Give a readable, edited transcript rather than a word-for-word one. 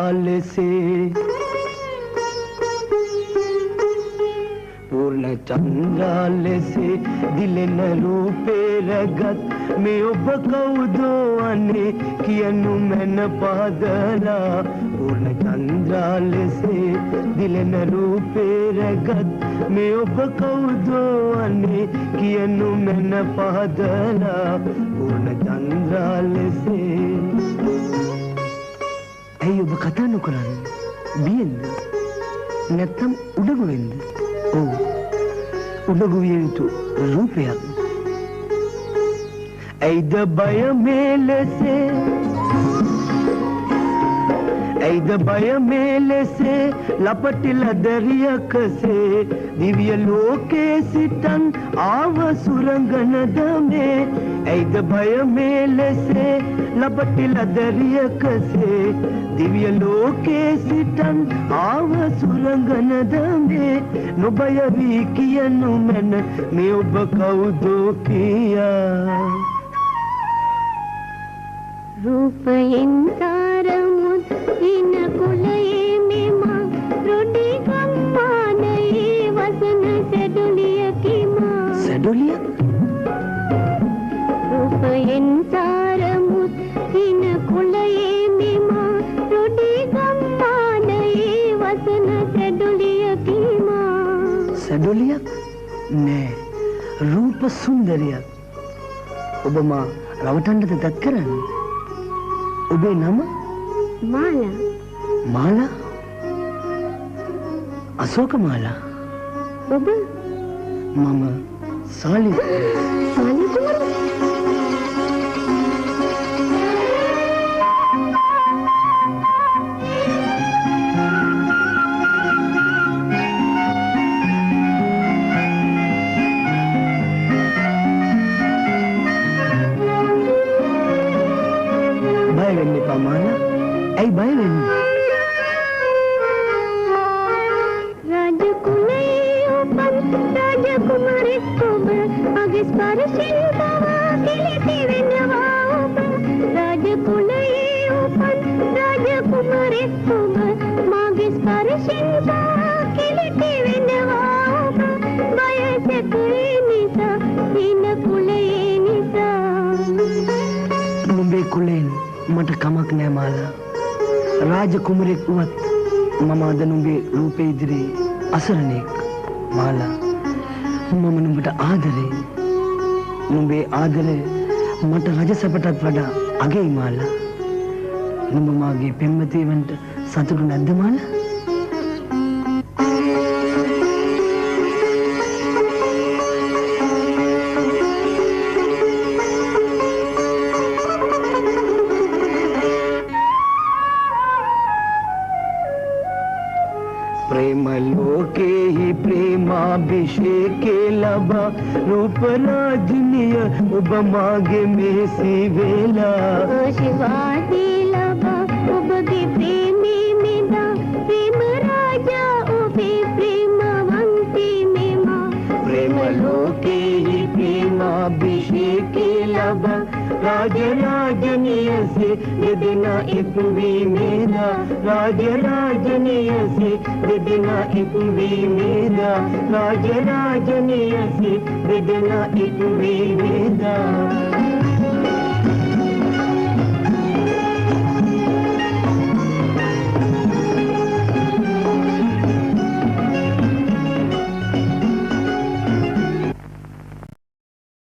से पूर्ण चंद्राल से दिलन रूपे रगत में ඔබ කවුදෝ අනේ කියනු මන පාදලා पूर्ण चंद्राल से दिलन रूपे रगत में ඔබ කවුදෝ අනේ කියනු මන පාදලා पूर्ण चंद्राल से ඇයි ඔබ කතා නොකරන්නේ බියෙන්ද නැත්නම් උඩගු වෙන්ද ඔව් උඩගු විය යුතු රූපයක් ඇයිද බය මෙලෙසේ ඇයිද බය මෙලෙසේ ලපටිල දරියකසේ දිව්‍ය ලෝකේ සිටන් ආව සුරංගනද මේ ඇයිද බය මෙලෙසේ ලපටිල දරියකසේ දිව්‍ය ලෝකේ සිටන් ආව සුරංගනද මේ නොබය වී කියනු මැන මේ ඔබ කවුදෝ කියා रूपයෙන් තරමුත් ඉන කුලයේ මෙමා රොඩි ගම්මානයේ වසන සැඩොලියකිමා සැඩොලිය रूपයෙන් තරමුත් ඉන කුලයේ මෙමා රොඩි ගම්මානයේ වසන සැඩොලියකිමා සැඩොලියක් නෑ රූප සුන්දරියක් ඔබ මා රවටන්නද දත් කරන්නේ ඔබේ නම මාලා මාලා අශෝක මාලා ඔබ මම සාලි ඇයි බය වෙන්නේ රාජකුලේ උපන් රාජකුමාරෙක් ඔබ අගේ ස්පර්ශයෙන් පවා කිලිති වෙනවා ඔබ රාජකුලේ උපන් රාජකුමාරෙක් ඔබ මාගේ ස්පර්ශයෙන් පවා කිලිති වෙනවා ඔබ බයසකේ නිසා දින කුලේ නිසා නුඹේ කුලෙන් මට කමක් නෑ මාලා රාජකුමරෙක් වුවත් මම අද නුඹේ රූපේ ඉදිරියේ අසරණෙක් මාලා මම නුඹට ආදරේ නුඹේ ආදරය මට රජසපටත් වඩා අගයි මාලා නුඹ මාගේ පෙම්වතිය වන්ට සතුටු නැද්ද මාලා प्रेम लोके ही प्रेमाभिषेके लबा रूप राजनीय उब मागे में सी वेला आशीर्वादी लबा उबगे प्रेमी मेदा प्रेम राजा उबे प्रेमवंती मेमा प्रेम लोके ही प्रेमाभिषेके लबा राज राजनीय से यदिना इतवी मेरा राज राजनीय से यदिना इतवी मेरा राज राजनीय से यदिना इतवी मेरा